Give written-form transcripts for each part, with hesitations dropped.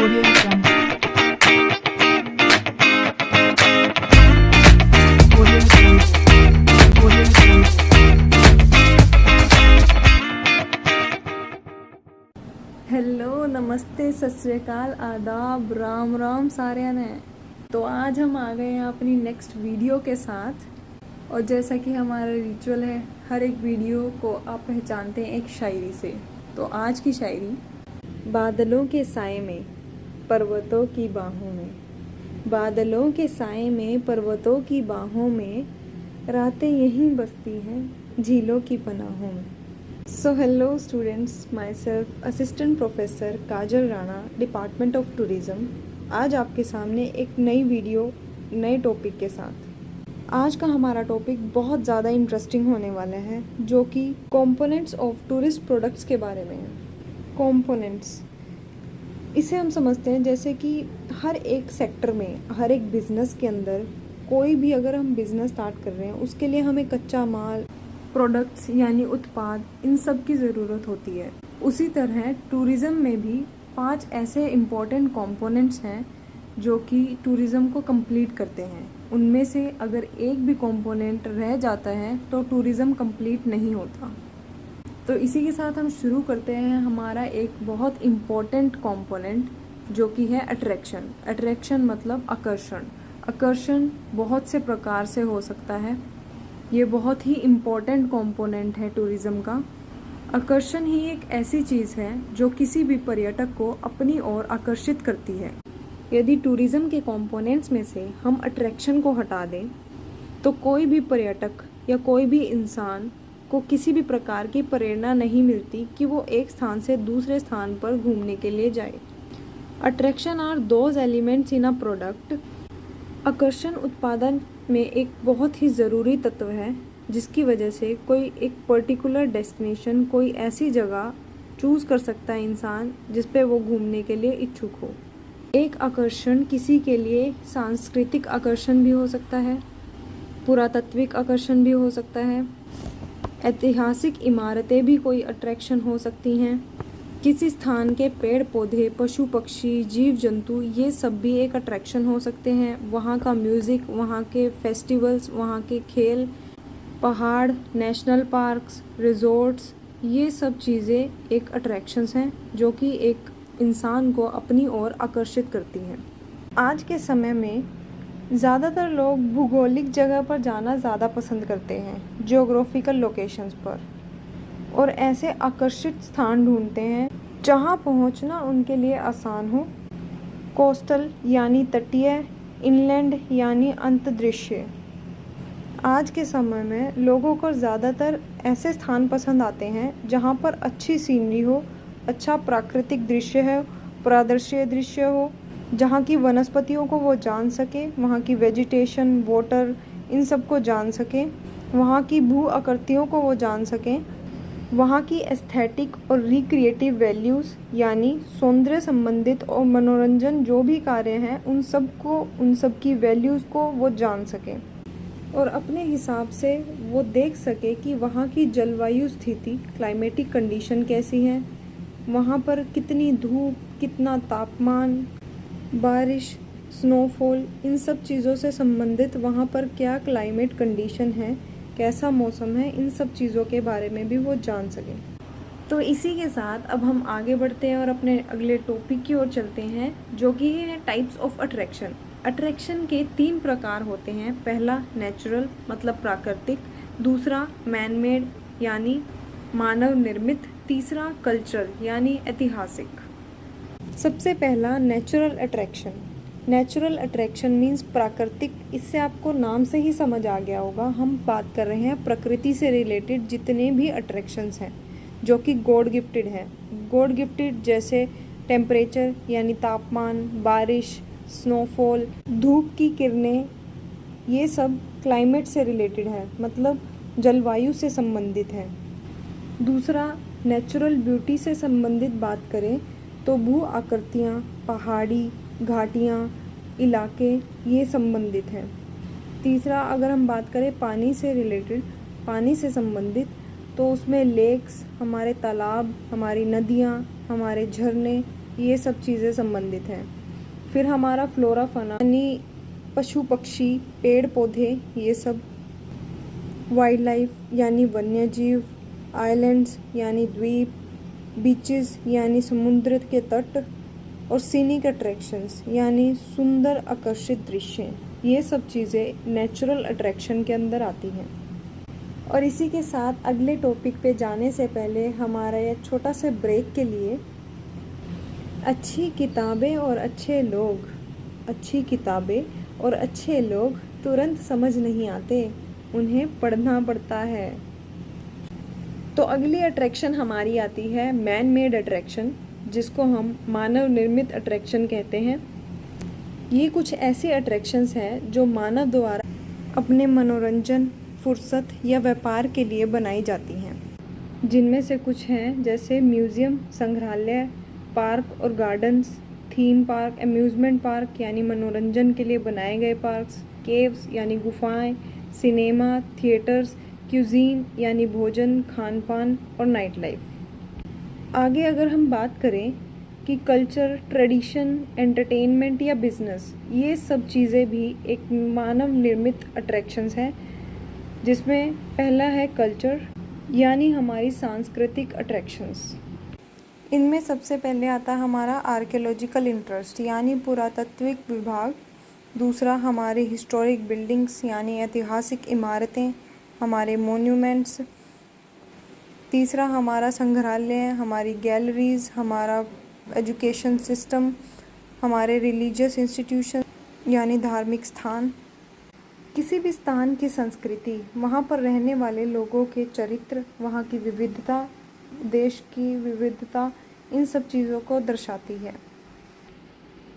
Audio Jungle. Audio Jungle. Audio Jungle. Hello, नमस्ते, सत श्री अकाल, आदाब, राम राम साਰਿਆਂ ने। तो आज हम आ गए हैं अपनी नेक्स्ट वीडियो के साथ। और जैसा कि हमारा रिचुअल है, हर एक वीडियो को आप पहचानते हैं एक शायरी से। तो आज की शायरी, बादलों के साए में पर्वतों की बाहों में, बादलों के साए में पर्वतों की बाहों में, रातें यहीं बसती हैं झीलों की पनाहों में। So hello students, my self assistant professor Kajal Rana, department of tourism, आज आपके सामने एक नई वीडियो नए टॉपिक के साथ। आज का हमारा टॉपिक बहुत ज़्यादा इंटरेस्टिंग होने वाला है, जो कि कंपोनेंट्स ऑफ टूरिस्ट प्रोडक्ट्स के बारे में है। कंपोनेंट्स, इसे हम समझते हैं जैसे कि हर एक सेक्टर में, हर एक बिज़नेस के अंदर, कोई भी अगर हम बिज़नेस स्टार्ट कर रहे हैं, उसके लिए हमें कच्चा माल, प्रोडक्ट्स यानी उत्पाद, इन सब की ज़रूरत होती है। उसी तरह टूरिज़्म में भी 5 ऐसे इम्पॉर्टेंट कंपोनेंट्स हैं जो कि टूरिज़्म को कंप्लीट करते हैं। उनमें से अगर एक भी कंपोनेंट रह जाता है तो टूरिज़्म कंप्लीट नहीं होता। तो इसी के साथ हम शुरू करते हैं हमारा एक बहुत इम्पॉर्टेंट कंपोनेंट, जो कि है अट्रैक्शन। अट्रैक्शन मतलब आकर्षण। आकर्षण बहुत से प्रकार से हो सकता है। ये बहुत ही इम्पॉर्टेंट कंपोनेंट है टूरिज़्म का। आकर्षण ही एक ऐसी चीज़ है जो किसी भी पर्यटक को अपनी ओर आकर्षित करती है। यदि टूरिज़्म के कंपोनेंट्स में से हम अट्रैक्शन को हटा दें, तो कोई भी पर्यटक या कोई भी इंसान को किसी भी प्रकार की प्रेरणा नहीं मिलती कि वो एक स्थान से दूसरे स्थान पर घूमने के लिए जाए। Attraction are those elements in a product. आकर्षण उत्पादन में एक बहुत ही ज़रूरी तत्व है, जिसकी वजह से कोई एक पर्टिकुलर डेस्टिनेशन, कोई ऐसी जगह चूज़ कर सकता है इंसान जिस पे वो घूमने के लिए इच्छुक हो। एक आकर्षण किसी के लिए सांस्कृतिक आकर्षण भी हो सकता है, पुरातात्विक आकर्षण भी हो सकता है, ऐतिहासिक इमारतें भी कोई अट्रैक्शन हो सकती हैं, किसी स्थान के पेड़ पौधे, पशु पक्षी, जीव जंतु, ये सब भी एक अट्रैक्शन हो सकते हैं। वहाँ का म्यूज़िक, वहाँ के फेस्टिवल्स, वहाँ के खेल, पहाड़, नेशनल पार्क्स, रिजॉर्ट्स, ये सब चीज़ें एक अट्रैक्शंस हैं जो कि एक इंसान को अपनी ओर आकर्षित करती हैं। आज के समय में ज़्यादातर लोग भूगोलिक जगह पर जाना ज़्यादा पसंद करते हैं, जियोग्राफिकल लोकेशंस पर, और ऐसे आकर्षित स्थान ढूंढते हैं जहां पहुंचना उनके लिए आसान हो। कोस्टल यानी तटीय, इनलैंड यानी अंतर्दृश्य। आज के समय में लोगों को ज़्यादातर ऐसे स्थान पसंद आते हैं जहां पर अच्छी सीनरी हो, अच्छा प्राकृतिक दृश्य है, प्रादर्शीय दृश्य हो, जहाँ की वनस्पतियों को वो जान सके, वहाँ की वेजिटेशन, वाटर, इन सब को जान सके, वहाँ की भू आकृतियों को वो जान सकें, वहाँ की एस्थेटिक और रिक्रिएटिव वैल्यूज़ यानी सौंदर्य संबंधित और मनोरंजन जो भी कार्य हैं, उन सब की वैल्यूज़ को वो जान सकें, और अपने हिसाब से वो देख सके कि वहाँ की जलवायु स्थिति, क्लाइमेटिक कंडीशन कैसी है, वहाँ पर कितनी धूप, कितना तापमान, बारिश, स्नोफॉल, इन सब चीज़ों से संबंधित वहाँ पर क्या क्लाइमेट कंडीशन है, कैसा मौसम है, इन सब चीज़ों के बारे में भी वो जान सकें। तो इसी के साथ अब हम आगे बढ़ते हैं और अपने अगले टॉपिक की ओर चलते हैं, जो कि है टाइप्स ऑफ अट्रैक्शन। अट्रैक्शन के 3 प्रकार होते हैं। पहला नेचुरल मतलब प्राकृतिक, दूसरा मैन मेड यानी मानव निर्मित, तीसरा कल्चरल यानी ऐतिहासिक। सबसे पहला natural attraction. Natural attraction means प्राकृतिक। इससे आपको नाम से ही समझ आ गया होगा, हम बात कर रहे हैं प्रकृति से रिलेटेड जितने भी अट्रैक्शंस हैं जो कि गॉड गिफ्टेड हैं। गॉड गिफ्टेड जैसे टेम्परेचर यानी तापमान, बारिश, स्नोफॉल, धूप की किरणें, ये सब क्लाइमेट से रिलेटेड है, मतलब जलवायु से संबंधित है। दूसरा नेचुरल ब्यूटी से संबंधित बात करें तो भू आकृतियाँ, पहाड़ी, घाटियाँ, इलाके, ये संबंधित हैं। तीसरा अगर हम बात करें पानी से रिलेटेड, पानी से संबंधित, तो उसमें लेक्स, हमारे तालाब, हमारी नदियाँ, हमारे झरने, ये सब चीज़ें संबंधित हैं। फिर हमारा फ्लोरा फना यानी पशु पक्षी, पेड़ पौधे, ये सब। वाइल्ड लाइफ यानी वन्य जीव, आइलैंड्स यानी द्वीप, बीचेस यानी समुद्र के तट, और सीनिक अट्रैक्शंस यानी सुंदर आकर्षित दृश्य। ये सब चीज़ें नेचुरल अट्रैक्शन के अंदर आती हैं। और इसी के साथ अगले टॉपिक पे जाने से पहले हमारा यह छोटा सा ब्रेक के लिए अच्छी किताबें और अच्छे लोग, अच्छी किताबें और अच्छे लोग तुरंत समझ नहीं आते, उन्हें पढ़ना पड़ता है। तो अगली अट्रैक्शन हमारी आती है मैन मेड अट्रैक्शन, जिसको हम मानव निर्मित अट्रैक्शन कहते हैं। ये कुछ ऐसे अट्रैक्शंस हैं जो मानव द्वारा अपने मनोरंजन, फुर्सत या व्यापार के लिए बनाई जाती हैं। जिनमें से कुछ हैं जैसे म्यूज़ियम, संग्रहालय, पार्क और gardens, theme park, amusement park यानी मनोरंजन के लिए बनाए गए पार्क्स, केव्स यानी गुफाएं, सिनेमा, थिएटर्स, क्यूजीन यानी भोजन, खान पान और नाइट लाइफ। आगे अगर हम बात करें कि कल्चर, ट्रेडिशन, एंटरटेनमेंट या बिजनेस, ये सब चीज़ें भी एक मानव निर्मित अट्रैक्शंस हैं, जिसमें पहला है कल्चर यानी हमारी सांस्कृतिक अट्रैक्शंस। इनमें सबसे पहले आता है हमारा आर्कियोलॉजिकल इंटरेस्ट यानी पुरातात्विक विभाग। दूसरा हमारे हिस्टोरिक बिल्डिंग्स यानी ऐतिहासिक इमारतें, हमारे मोन्यूमेंट्स। तीसरा हमारा संग्रहालय, हमारी गैलरीज, हमारा एजुकेशन सिस्टम, हमारे रिलीजियस इंस्टीट्यूशन यानी धार्मिक स्थान। किसी भी स्थान की संस्कृति, वहाँ पर रहने वाले लोगों के चरित्र, वहाँ की विविधता, देश की विविधता, इन सब चीज़ों को दर्शाती है।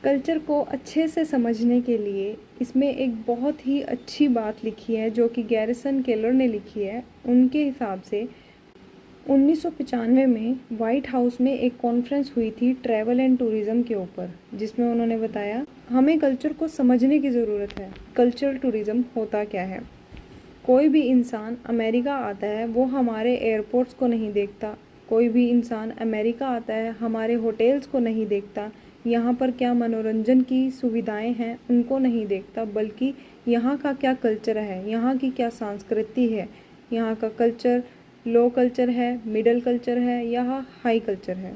कल्चर को अच्छे से समझने के लिए इसमें एक बहुत ही अच्छी बात लिखी है जो कि गैरिसन केलर ने लिखी है। उनके हिसाब से 1995 में वाइट हाउस में एक कॉन्फ्रेंस हुई थी ट्रैवल एंड टूरिज़्म के ऊपर, जिसमें उन्होंने बताया हमें कल्चर को समझने की ज़रूरत है। कल्चरल टूरिज़्म होता क्या है? कोई भी इंसान अमेरिका आता है, वो हमारे एयरपोर्ट्स को नहीं देखता। कोई भी इंसान अमेरिका आता है, हमारे होटल्स को नहीं देखता, यहाँ पर क्या मनोरंजन की सुविधाएं हैं उनको नहीं देखता, बल्कि यहाँ का क्या कल्चर है, यहाँ की क्या संस्कृति है, यहाँ का कल्चर लो कल्चर है, मिडल कल्चर है या हाई कल्चर है,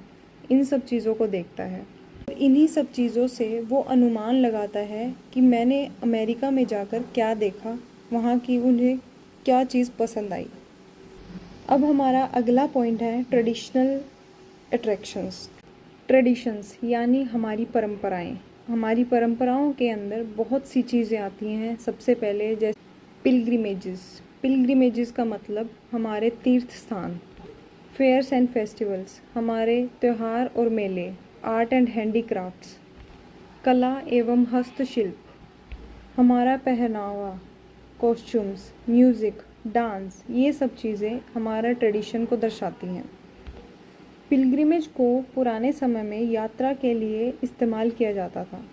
इन सब चीज़ों को देखता है। इन्हीं सब चीज़ों से वो अनुमान लगाता है कि मैंने अमेरिका में जाकर क्या देखा, वहाँ की उन्हें क्या चीज़ पसंद आई। अब हमारा अगला पॉइंट है ट्रेडिशनल अट्रैक्शंस। ट्रेडिशंस यानी हमारी परंपराएं। हमारी परंपराओं के अंदर बहुत सी चीज़ें आती हैं। सबसे पहले जैसे पिलग्रिमेजेस। पिलग्रिमेजेस का मतलब हमारे तीर्थ स्थान। फेयर्स एंड फेस्टिवल्स, हमारे त्यौहार और मेले। आर्ट एंड हैंडीक्राफ्ट्स, कला एवं हस्तशिल्प। हमारा पहनावा, कॉस्ट्यूम्स, म्यूज़िक, डांस, ये सब चीज़ें हमारा ट्रेडिशन को दर्शाती हैं। पिलग्रिमेज को पुराने समय में यात्रा के लिए इस्तेमाल किया जाता था।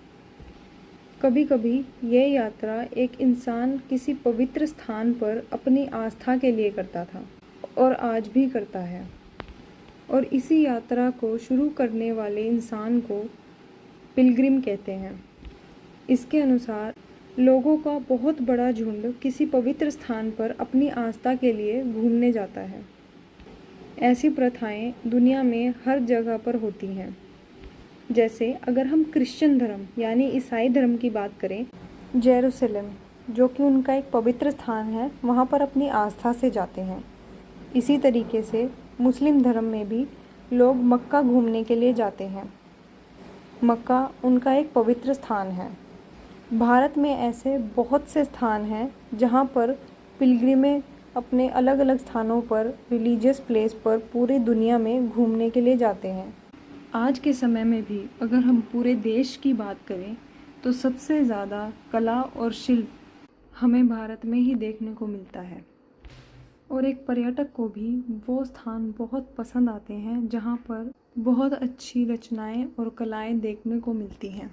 कभी कभी ये यात्रा एक इंसान किसी पवित्र स्थान पर अपनी आस्था के लिए करता था और आज भी करता है। और इसी यात्रा को शुरू करने वाले इंसान को पिलग्रिम कहते हैं। इसके अनुसार लोगों का बहुत बड़ा झुंड किसी पवित्र स्थान पर अपनी आस्था के लिए घूमने जाता है। ऐसी प्रथाएं दुनिया में हर जगह पर होती हैं। जैसे अगर हम क्रिश्चियन धर्म यानी ईसाई धर्म की बात करें, जेरूसलम जो कि उनका एक पवित्र स्थान है, वहाँ पर अपनी आस्था से जाते हैं। इसी तरीके से मुस्लिम धर्म में भी लोग मक्का घूमने के लिए जाते हैं। मक्का उनका एक पवित्र स्थान है। भारत में ऐसे बहुत से स्थान हैं जहाँ पर पिलग्रिमें अपने अलग अलग स्थानों पर, रिलीजियस प्लेस पर पूरी दुनिया में घूमने के लिए जाते हैं। आज के समय में भी अगर हम पूरे देश की बात करें तो सबसे ज़्यादा कला और शिल्प हमें भारत में ही देखने को मिलता है। और एक पर्यटक को भी वो स्थान बहुत पसंद आते हैं जहाँ पर बहुत अच्छी रचनाएं और कलाएं देखने को मिलती हैं।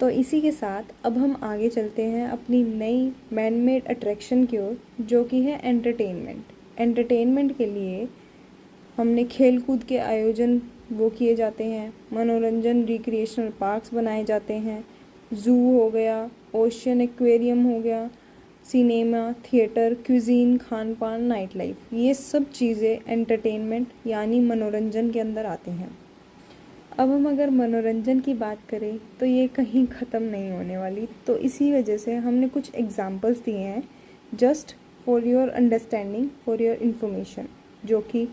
तो इसी के साथ अब हम आगे चलते हैं अपनी नई मैन मेड अट्रैक्शन की ओर, जो कि है एंटरटेनमेंट। एंटरटेनमेंट के लिए हमने खेल कूद के आयोजन वो किए जाते हैं। मनोरंजन रिक्रिएशनल पार्क्स बनाए जाते हैं। ज़ू हो गया, ओशियन एक्वेरियम हो गया, सिनेमा, थिएटर, क्यूजीन, खान पान, नाइट लाइफ, ये सब चीज़ें एंटरटेनमेंट यानी मनोरंजन के अंदर आते हैं। अब हम अगर मनोरंजन की बात करें तो ये कहीं ख़त्म नहीं होने वाली, तो इसी वजह से हमने कुछ एग्जांपल्स दिए हैं just for your understanding, for your information, जो कि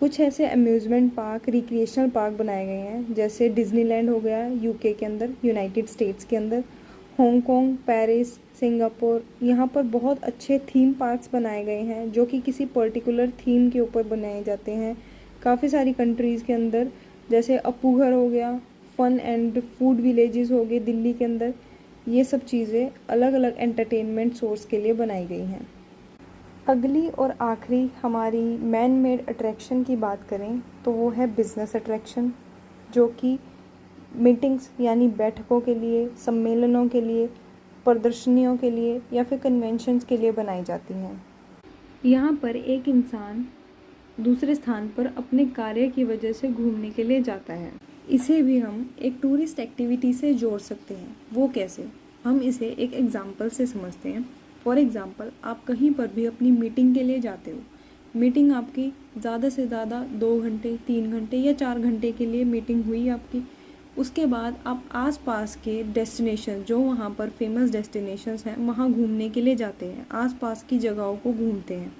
कुछ ऐसे अम्यूज़मेंट पार्क, रिक्रिएशनल पार्क बनाए गए हैं, जैसे डिज्नीलैंड हो गया यूके के अंदर, यूनाइटेड स्टेट्स के अंदर, हांगकांग, पेरिस, सिंगापुर, यहाँ पर बहुत अच्छे थीम पार्क्स बनाए गए हैं जो कि किसी पर्टिकुलर थीम के ऊपर बनाए जाते हैं। काफ़ी सारी कंट्रीज़ के अंदर, जैसे अपूघर हो गया, फन एंड फूड विलेजेस हो गए दिल्ली के अंदर, ये सब चीज़ें अलग अलग एंटरटेनमेंट सोर्स के लिए बनाई गई हैं। अगली और आखिरी हमारी मैन मेड अट्रैक्शन की बात करें तो वो है बिजनेस अट्रैक्शन, जो कि मीटिंग्स यानी बैठकों के लिए, सम्मेलनों के लिए, प्रदर्शनियों के लिए या फिर कन्वेंशंस के लिए बनाई जाती हैं। यहाँ पर एक इंसान दूसरे स्थान पर अपने कार्य की वजह से घूमने के लिए जाता है। इसे भी हम एक टूरिस्ट एक्टिविटी से जोड़ सकते हैं। वो कैसे? हम इसे एक एग्जाम्पल से समझते हैं। फॉर एग्ज़ाम्पल, आप कहीं पर भी अपनी मीटिंग के लिए जाते हो। मीटिंग आपकी ज़्यादा से ज़्यादा 2 घंटे, 3 घंटे या 4 घंटे के लिए मीटिंग हुई आपकी। उसके बाद आप आसपास के डेस्टिनेशन, जो वहाँ पर फेमस डेस्टिनेशंस हैं, वहाँ घूमने के लिए जाते हैं। आसपास की जगहों को घूमते हैं,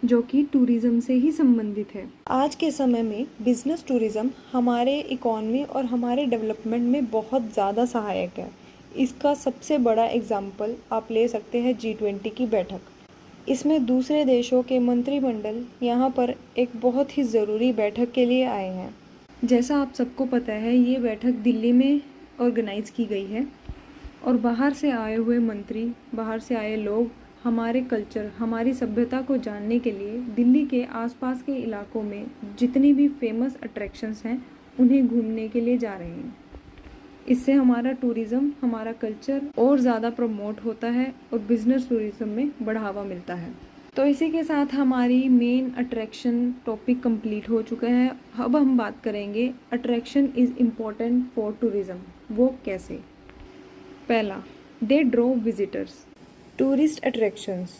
जो कि टूरिज़्म से ही संबंधित है। आज के समय में बिजनेस टूरिज़्म हमारे इकॉनमी और हमारे डेवलपमेंट में बहुत ज़्यादा सहायक है। इसका सबसे बड़ा एग्जाम्पल आप ले सकते हैं G20 की बैठक। इसमें दूसरे देशों के मंत्रिमंडल यहाँ पर एक बहुत ही ज़रूरी बैठक के लिए आए हैं। जैसा आप सबको पता है, ये बैठक दिल्ली में ऑर्गेनाइज़ की गई है और बाहर से आए हुए मंत्री, बाहर से आए लोग हमारे कल्चर, हमारी सभ्यता को जानने के लिए दिल्ली के आसपास के इलाकों में जितनी भी फेमस अट्रैक्शंस हैं, उन्हें घूमने के लिए जा रहे हैं। इससे हमारा टूरिज़्म, हमारा कल्चर और ज़्यादा प्रमोट होता है और बिजनेस टूरिज़्म में बढ़ावा मिलता है। तो इसी के साथ हमारी मेन अट्रैक्शन टॉपिक कंप्लीट हो चुका है। अब हम बात करेंगे attraction is important for tourism. वो कैसे? पहला, they draw visitors. Tourist attractions,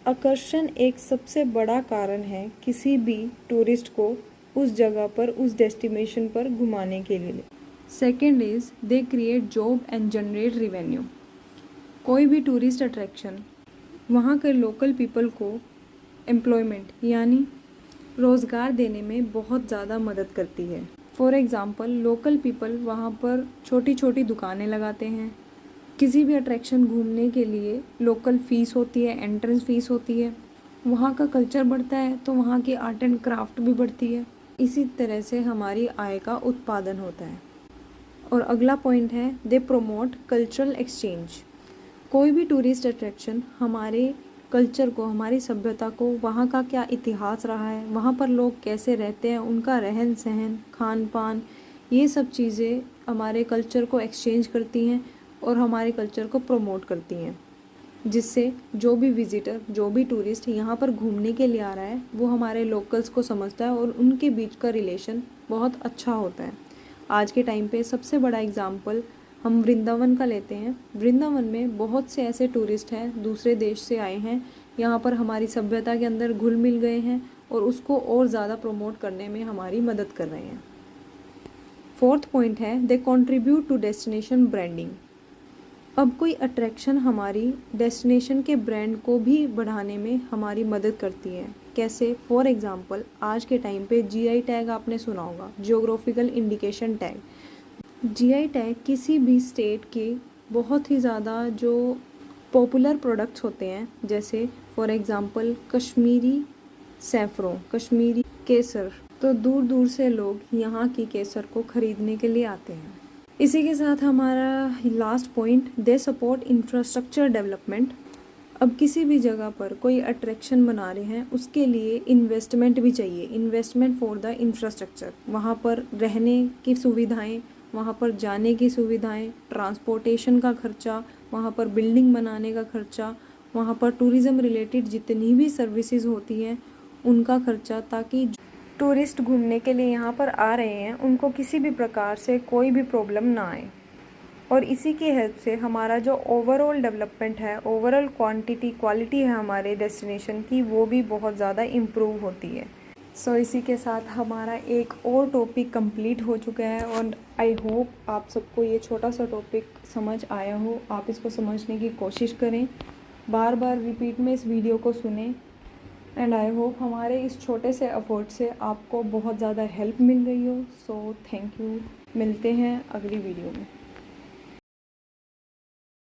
आकर्षण एक सबसे बड़ा कारण है किसी भी टूरिस्ट को उस जगह पर, उस डेस्टिनेशन पर घुमाने के लिए। Second is they create job and generate revenue. कोई भी टूरिस्ट अट्रैक्शन वहाँ के लोकल पीपल को एम्प्लॉयमेंट यानी रोज़गार देने में बहुत ज़्यादा मदद करती है। फॉर एग्ज़ाम्पल, लोकल पीपल वहाँ पर छोटी छोटी दुकानें लगाते हैं। किसी भी अट्रैक्शन घूमने के लिए लोकल फ़ीस होती है, एंट्रेंस फ़ीस होती है। वहाँ का कल्चर बढ़ता है तो वहाँ की आर्ट एंड क्राफ्ट भी बढ़ती है। इसी तरह से हमारी आय का उत्पादन होता है। और अगला पॉइंट है, दे प्रोमोट कल्चरल एक्सचेंज। कोई भी टूरिस्ट अट्रैक्शन हमारे कल्चर को, हमारी सभ्यता को, वहाँ का क्या इतिहास रहा है, वहाँ पर लोग कैसे रहते हैं, उनका रहन सहन, खान पान, ये सब चीज़ें हमारे कल्चर को एक्सचेंज करती हैं और हमारे कल्चर को प्रमोट करती हैं, जिससे जो भी विजिटर, जो भी टूरिस्ट यहाँ पर घूमने के लिए आ रहा है, वो हमारे लोकल्स को समझता है और उनके बीच का रिलेशन बहुत अच्छा होता है। आज के टाइम पे सबसे बड़ा एग्जाम्पल हम वृंदावन का लेते हैं। वृंदावन में बहुत से ऐसे टूरिस्ट हैं, दूसरे देश से आए हैं, यहाँ पर हमारी सभ्यता के अंदर घुल मिल गए हैं और उसको और ज़्यादा प्रमोट करने में हमारी मदद कर रहे हैं। फोर्थ पॉइंट है, they contribute to destination branding. अब कोई अट्रैक्शन हमारी डेस्टिनेशन के ब्रांड को भी बढ़ाने में हमारी मदद करती है। कैसे? फॉर एग्ज़ाम्पल, आज के टाइम पे GI टैग आपने सुना होगा, geographical indication tag. GI tag किसी भी स्टेट के बहुत ही ज़्यादा जो पॉपुलर प्रोडक्ट्स होते हैं, जैसे for example Kashmiri saffron, Kashmiri केसर, तो दूर दूर से लोग यहाँ की केसर को ख़रीदने के लिए आते हैं। इसी के साथ हमारा last point, they support infrastructure development. अब किसी भी जगह पर कोई अट्रैक्शन बना रहे हैं, उसके लिए इन्वेस्टमेंट भी चाहिए, इन्वेस्टमेंट फॉर द इंफ्रास्ट्रक्चर। वहाँ पर रहने की सुविधाएं, वहाँ पर जाने की सुविधाएं, ट्रांसपोर्टेशन का खर्चा, वहाँ पर बिल्डिंग बनाने का खर्चा, वहाँ पर टूरिज़्म रिलेटेड जितनी भी सर्विसेज होती हैं उनका खर्चा, ताकि टूरिस्ट घूमने के लिए यहाँ पर आ रहे हैं उनको किसी भी प्रकार से कोई भी प्रॉब्लम ना आए, और इसी की हेल्प से हमारा जो ओवरऑल डेवलपमेंट है, ओवरऑल क्वालिटी है हमारे डेस्टिनेशन की, वो भी बहुत ज़्यादा इम्प्रूव होती है। सो इसी के साथ हमारा एक और टॉपिक कंप्लीट हो चुका है, और आई होप आप सबको ये छोटा सा टॉपिक समझ आया हो। आप इसको समझने की कोशिश करें, बार बार रिपीट में इस वीडियो को सुने, एंड आई होप हमारे इस छोटे से एफर्ट से आपको बहुत ज़्यादा हेल्प मिल रही हो। सो थैंक यू, मिलते हैं अगली वीडियो में।